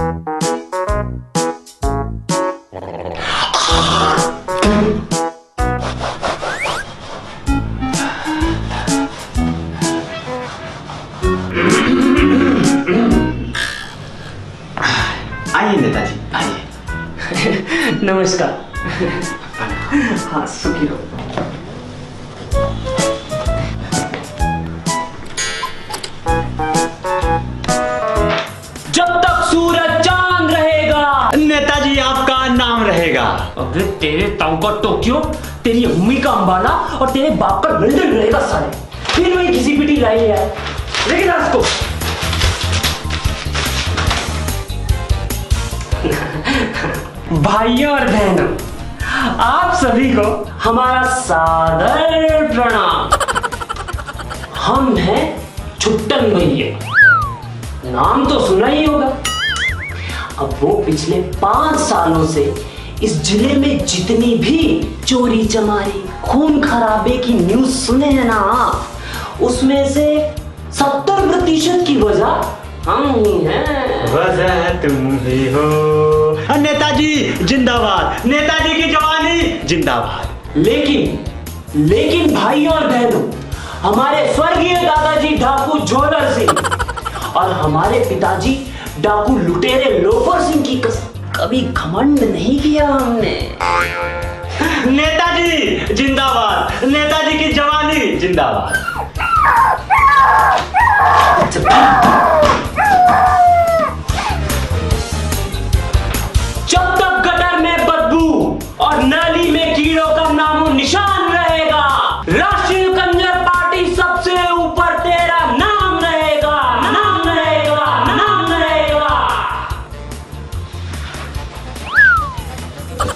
आइए नेताजी आइए। नमस्कार। हाँ, सुखी रहो। जब तक सूरज चांद रहेगा नेताजी आपका नाम रहेगा। अबे तेरे ताऊ का टोक्यो, तेरी अम्मी का अंबाला और तेरे बाप का लंदन रहेगा साले। फिर वही किसी पिटी लाई है, लेकिन आज को भाइयों और बहनों, आप सभी को हमारा सादर प्रणाम। हम हैं छुट्टन भैया, नाम तो सुना ही होगा। अब वो पिछले 5 सालों से इस जिले में जितनी भी चोरी चमारी खून खराबे की न्यूज सुने हैं ना आप, उसमें से 70% की वजह हम ही हैं। वजह तुम ही हो। नेताजी जिंदाबाद, नेताजी की जवानी जिंदाबाद। लेकिन भाइयों और बहनों, हमारे स्वर्गीय दादाजी डाकू झोलर सिंह और हमारे पिताजी डाकू लुटेरे लोफर सिंह की कसम कभी घमंड नहीं किया हमने। नेताजी जिंदाबाद, नेताजी की जवानी जिंदाबाद। जब तक गटर में बदबू और नाली में कीड़ों का नामो निशान रहेगा, राष्ट्रीय कंजर पार्टी सबसे ऊपर तेरा नाम रहेगा, नाम रहेगा, नाम रहेगा।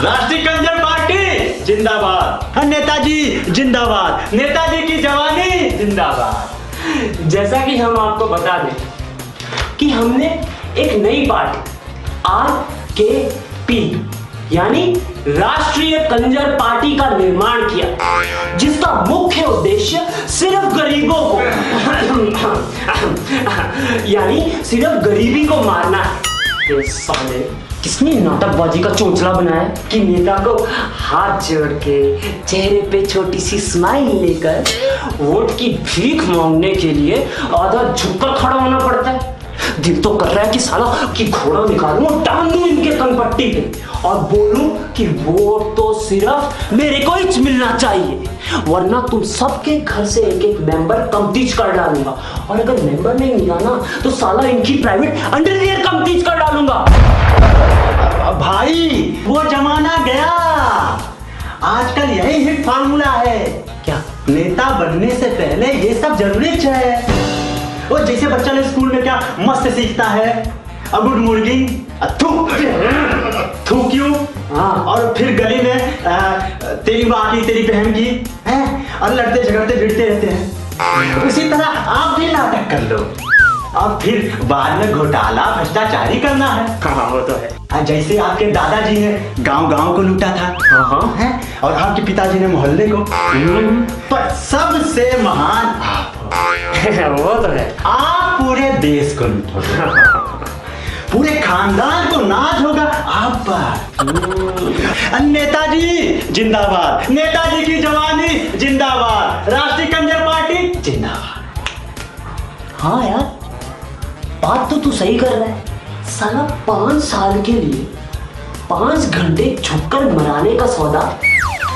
राष्ट्रीय कंजर पार्टी जिंदाबाद। नेताजी जिंदाबाद, नेताजी की जवानी जिंदाबाद। जैसा कि हम आपको बता दें कि हमने एक नई पार्टी RKP यानी राष्ट्रीय कंजर पार्टी का निर्माण किया, जिसका मुख्य उद्देश्य सिर्फ गरीबों को यानी सिर्फ गरीबी को मारना है। ये साले किसने नाटकबाजी का चोंचला बनाया कि नेता को हाथ जोड़ के चेहरे पे छोटी सी स्माइल लेकर वोट की भीख मांगने के लिए आधा झुककर खड़ा होना पड़ता है। दिल तो कर रहा है कि साला कि घोड़ा निकालूं और टांग दूं इनके कनपट्टी पे और बोलूं कि वोट तो सिर्फ मेरे को ही मिलना चाहिए, वरना तुम सबके घर से एक एक मेंबर कमतीज कर डालूंगा, और अगर मेंबर नहीं मिला ना तो साला इनकी प्राइवेट अंडरवियर कमतीज कर डालूंगा। भाई वो जमाना गया, आजकल यही हिट फार्मूला है। क्या? नेता बनने से पहले ये सब जरूरी है। वो जैसे बच्चा ने स्कूल में क्या मस्त सीखता है, गुड मॉर्निंग, थू क्यों, और फिर गली में तेरी माँ की तेरी बहन की हैं, और लड़ते झगड़ते भिड़ते रहते हैं। उसी तरह आप भी नाटक कर लो और फिर बाद में घोटाला भ्रष्टाचारी करना है। हाँ, वो तो है। जैसे आपके दादाजी ने गांव-गांव को लूटा था, हैं, और आपके पिताजी ने मोहल्ले को, पर सबसे महान आप हो। वो तो है। आप पूरे देश को लूटोगे, पूरे खानदान को नाज होगा आप पर। नेताजी जिंदाबाद, नेताजी की जवानी जिंदाबाद, राष्ट्रीय कंजर पार्टी जिंदाबाद। हाँ यार, बात तो तू सही कर रहा है। साला 5 साल के लिए 5 घंटे झुककर मराने का सौदा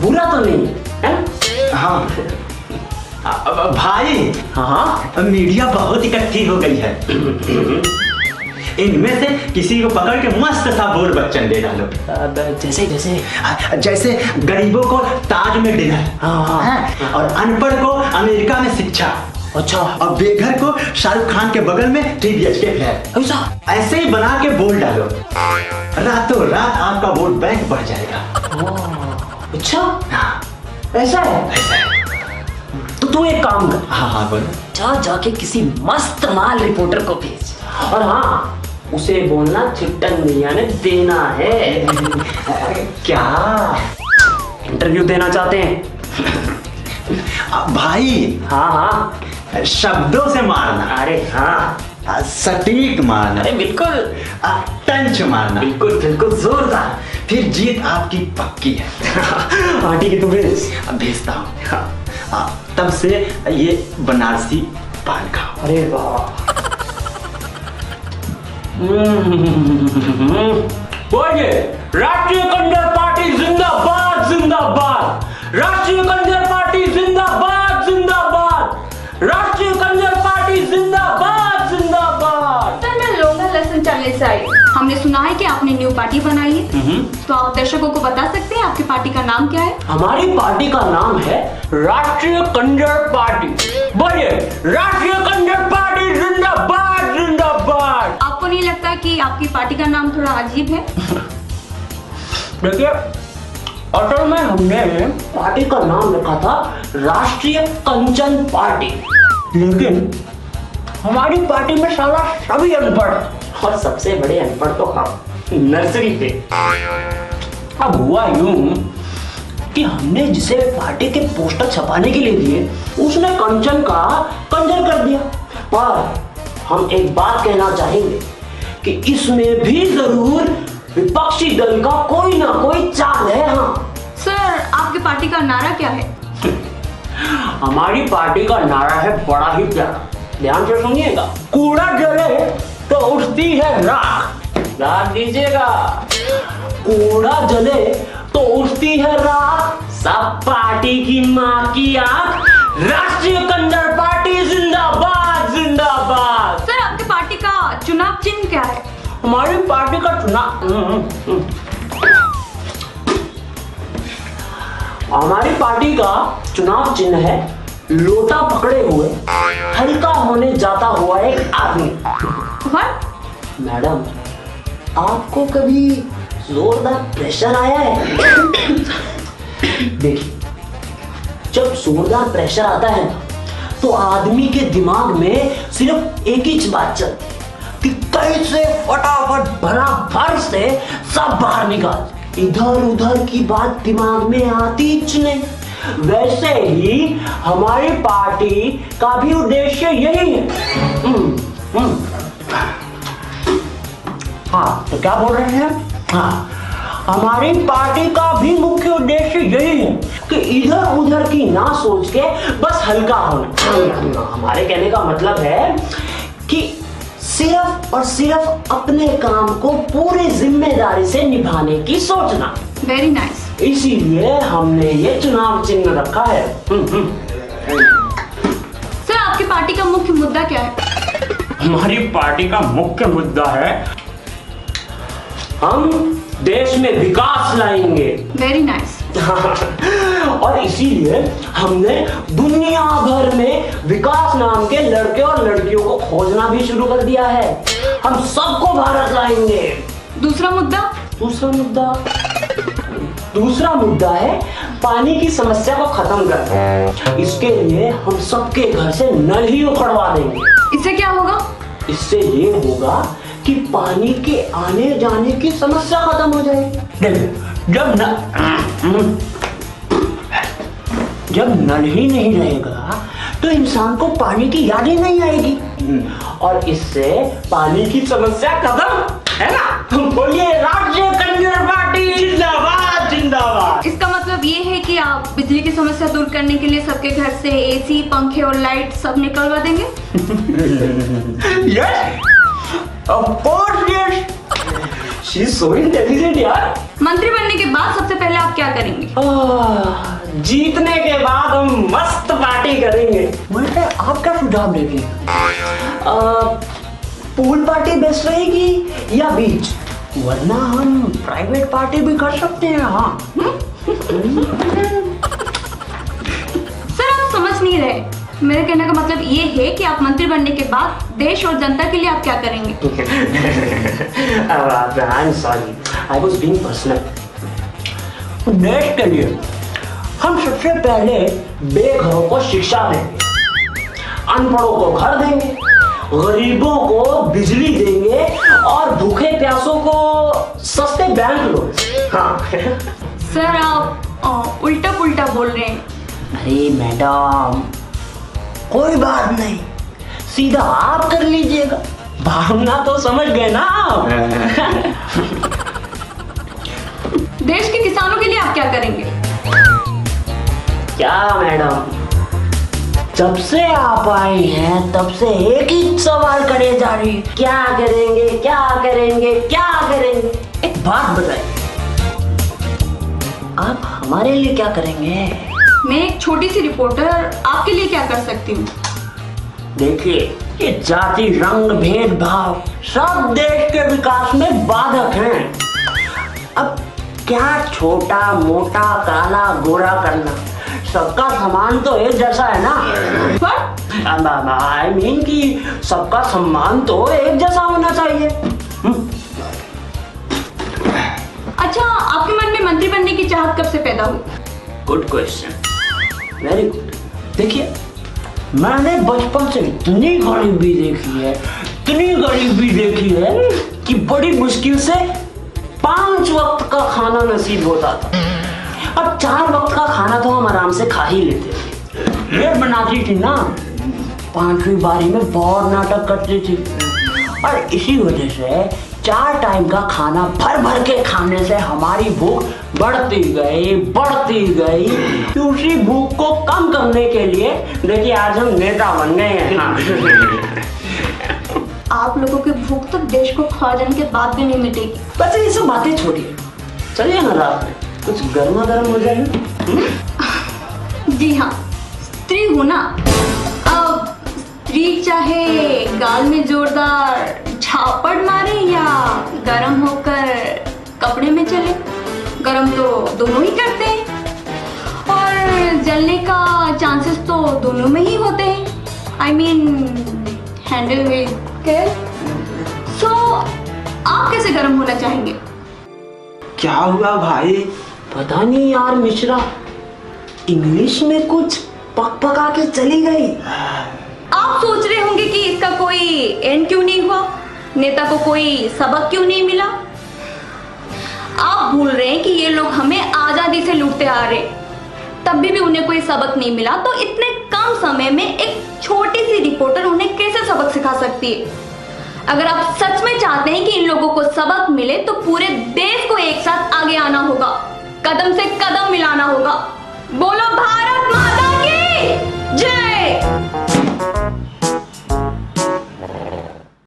बुरा तो नहीं है? हाँ भाई, हाँ, मीडिया बहुत इकट्ठी हो गई है। इनमें से किसी को पकड़ के मस्त सा बोल बच्चन दे डालो। जैसे गरीबों को ताज में डिनर, हाँ, और अनपढ़ को अमेरिका में शिक्षा, अच्छा, और बेघर को शाहरुख खान के बगल में 3 BHK फ्लैट। ऐसे ही बना के बोल डालो, रातों रात आपका वोट बैंक बढ़ जाएगा। अच्छा, हाँ, ऐसा है। ऐसा है। तो तू एक काम कर, हाँ बोलो। जाके किसी मस्त माल रिपोर्टर को भेज, और हाँ, उसे बोलना छुट्टन भैया ने देना है। क्या इंटरव्यू देना चाहते हैं? भाई, हाँ, शब्दों से मारना। अरे हाँ, सटीक मारना, अरे बिल्कुल, टंच मारना, बिल्कुल बिल्कुल जोरदार। फिर जीत आपकी पक्की है। हाँ ठीक है, तू भेज। अब भेजता हूँ। तब से ये बनारसी पान खाओ। अरे वाह। बोलिए, राष्ट्रीय कंजर पार्टी जिंदाबाद जिंदाबाद, राष्ट्रीय कंजर पार्टी जिंदाबाद जिंदाबाद, राष्ट्रीय कंजर पार्टी जिंदाबाद जिंदाबाद। सर, मैं लोकल लेसन चैनल से आई हूँ। हमने सुना है कि आपने न्यू पार्टी बनाई है, तो आप दर्शकों को बता सकते हैं आपकी पार्टी का नाम क्या है? हमारी पार्टी का नाम है राष्ट्रीय कंजर पार्टी। बोलिए, राष्ट्रीय कंजर पार्टी जिंदाबाद जिंदाबाद। आपको नहीं लगता कि आपकी पार्टी का नाम थोड़ा अजीब है? देखिए, असल में हमने पार्टी का नाम रखा था राष्ट्रीय कंचन पार्टी, लेकिन हमारी पार्टी में साला सभी अनपढ़ है, और सबसे बड़े अनपढ़ तो हम नर्सरी पे। अब हुआ यूं कि हमने जिसे पार्टी के पोस्टर छपाने के लिए दिए, उसने कंचन का कंजर कर दिया। पर हम एक बात कहना चाहेंगे कि इसमें भी जरूर विपक्षी दल का कोई ना कोई चाल है। हाँ सर, आपकी पार्टी का नारा क्या है? हमारी पार्टी का नारा है बड़ा ही प्यारा, ध्यान से सुनिएगा। कूड़ा जले तो उठती है राख, याद दीजिएगा। कूड़ा जले तो उठती है राख, सब पार्टी की माँ की आंख, राष्ट्रीय कंजर पार्टी जिंदाबाद जिंदाबाद। सर, आपकी पार्टी का चुनाव चिन्ह क्या है? हमारी पार्टी का चुनाव, हमारी पार्टी का चुनाव चिन्ह है लोटा पकड़े हुए हल्का होने जाता हुआ एक आदमी। What? मैडम, आपको कभी जोरदार प्रेशर आया है? देखिए, जब जोरदार प्रेशर आता है तो आदमी के दिमाग में सिर्फ एक ही बात चलती है कि कैसे फटाफट भर से सब बाहर निकाल। इधर उधर की बात दिमाग में आती ही नहीं। वैसे ही हमारी पार्टी का भी उद्देश्य यही है। हाँ, तो क्या बोल रहे हैं? हाँ, हमारी पार्टी का भी मुख्य उद्देश्य यही है कि इधर उधर की ना सोच के बस हल्का होना। हमारे कहने का मतलब है कि सिर्फ और सिर्फ अपने काम को पूरी जिम्मेदारी से निभाने की सोचना। Very nice. इसीलिए हमने ये चुनाव चिन्ह रखा है। सर, आपकी पार्टी का मुख्य मुद्दा क्या है? हमारी पार्टी का मुख्य मुद्दा है हम देश में विकास लाएंगे। Very nice. और इसीलिए हमने दुनिया भर में विकास नाम के लड़के और लड़कियों को खोजना भी शुरू कर दिया है। हम सबको भारत लाएंगे। दूसरा मुद्दा? दूसरा मुद्दा है पानी की समस्या को खत्म करना। इसके लिए हम सबके घर से नल ही उखड़वा देंगे। इससे क्या होगा? इससे ये होगा कि पानी के आने जाने की समस्या खत्म हो जाएगी। जब नल ही नहीं रहेगा तो इंसान को पानी की याद ही नहीं आएगी, और इससे पानी की समस्या खत्म है ना। बोलिए, राष्ट्रीय कंजर पार्टी जिंदाबाद जिंदाबाद। इसका मतलब ये है कि आप बिजली की समस्या दूर करने के लिए सबके घर से एसी, पंखे और लाइट सब निकलवा देंगे? Yes, of course yes. She's so intelligent यार। मंत्री बनने के बाद सबसे पहले आप क्या करेंगे? जीतने के बाद हम मस्त पार्टी करेंगे। वैसे आप क्या सुझाव देंगे? पूल पार्टी बेस्ट रहेगी या बीच? वरना हम प्राइवेट पार्टी भी कर सकते हैं। हाँ। सर, आप समझ नहीं रहे। मेरे कहने का मतलब ये है कि आप मंत्री बनने के बाद देश और जनता के लिए आप क्या करेंगे? I'm sorry, I was being personal. देश के लिए हम सबसे पहले बेघरों को शिक्षा देंगे, अनपढ़ों को घर देंगे, गरीबों को बिजली देंगे और भूखे प्यासों को सस्ते बैंक लोन। हाँ। सर, आप उल्टा पुल्टा बोल रहे हैं। अरे मैडम, कोई बात नहीं, सीधा आप कर लीजिएगा। भावना तो समझ गए ना आप? देश के किसानों के लिए आप क्या करेंगे? क्या मैडम, जब से आप आई हैं तब से एक ही सवाल करे जा रही, क्या करेंगे क्या करेंगे क्या करेंगे। एक बात बताइए, आप हमारे लिए क्या करेंगे? मैं एक छोटी सी रिपोर्टर आपके लिए क्या कर सकती हूँ? देखिए, ये जाति रंग भेदभाव सब देश के विकास में बाधक हैं। अब क्या छोटा मोटा काला गोरा करना, सबका सम्मान तो एक जैसा है ना। आई मीन कि सबका सम्मान तो एक जैसा होना चाहिए। अच्छा, आपके मन में मंत्री बनने की चाहत कब से पैदा हुई? Good question, very good. देखिए, मैंने बचपन से इतनी गरीबी देखी है कि बड़ी मुश्किल से 5 वक्त का खाना नसीब होता था, और 4 वक्त का खाना तो हम आराम से खा ही लेते थे। ये बनाती थी ना, 5वीं बारी में बहुत नाटक करती थी, और इसी वजह से 4 टाइम का खाना भर भर के खाने से हमारी भूख बढ़ती गई। तो उसी भूख को कम करने के लिए देखिए आज हम नेता बन गए हैं। आप लोगों की भूख तो देश को खा जाने के बाद भी नहीं मिटेगी। बच्चे ये सब बातें छोड़िए, चलिए ना रात में कुछ गर्मा गर्म हो जाए। जी हाँ, स्त्री हूँ ना। अब स्त्री चाहे गाल में जोरदार झापड़ मारे या गरम होकर कपड़े में चले, गरम तो दोनों ही करते हैं, और जलने का चांसेस तो दोनों में ही होते हैं। I mean handle with care. So आप कैसे गरम होना चाहेंगे? क्या हुआ भाई? पता नहीं यार मिश्रा, इंग्लिश में कुछ पक पका के चली गई। आप सोच रहे होंगे कि इसका कोई एंड क्यों नहीं हुआ, नेता को कोई सबक क्यों नहीं मिला। आप भूल रहे हैं कि ये लोग हमें आजादी से लूटते आ रहे, तब भी उन्हें कोई सबक नहीं मिला, तो इतने कम समय में एक छोटी सी रिपोर्टर उन्हें कैसे सबक सिखा सकती है? अगर आप सच में चाहते हैं कि इन लोगों को सबक मिले तो पूरे देश को एक साथ आगे आना होगा, कदम से कदम मिलाना होगा। बोलो भारत माता की जय।